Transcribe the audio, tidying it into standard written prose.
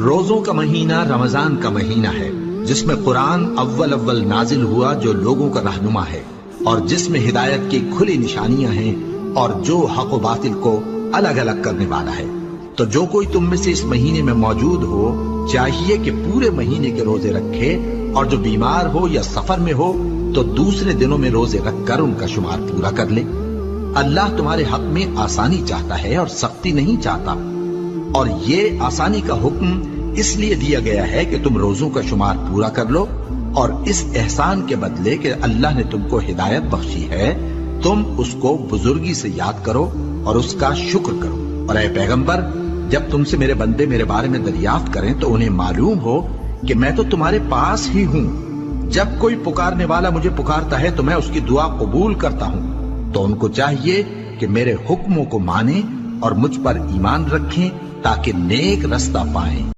روزوں کا مہینہ رمضان کا مہینہ ہے جس میں قرآن اول نازل ہوا جو لوگوں کا رہنما ہے اور جس میں ہدایت کی کھلی نشانیاں ہیں اور جو حق و باطل کو الگ الگ کرنے والا ہے۔ تو جو کوئی تم میں سے اس مہینے میں موجود ہو چاہیے کہ پورے مہینے کے روزے رکھے، اور جو بیمار ہو یا سفر میں ہو تو دوسرے دنوں میں روزے رکھ کر ان کا شمار پورا کر لے۔ اللہ تمہارے حق میں آسانی چاہتا ہے اور سختی نہیں چاہتا، اور یہ آسانی کا حکم اس لیے دیا گیا ہے کہ تم روزوں کا شمار پورا کر لو، اور اس احسان کے بدلے کہ اللہ نے تم کو ہدایت بخشی ہے تم اس کو بزرگی سے یاد کرو اور اس کا شکر کرو۔ اور اے پیغمبر، جب تم سے میرے بندے میرے بارے میں دریافت کریں تو انہیں معلوم ہو کہ میں تو تمہارے پاس ہی ہوں۔ جب کوئی پکارنے والا مجھے پکارتا ہے تو میں اس کی دعا قبول کرتا ہوں۔ تو ان کو چاہیے کہ میرے حکموں کو مانیں اور مجھ پر ایمان رکھیں تاکہ نیک رستہ پائیں۔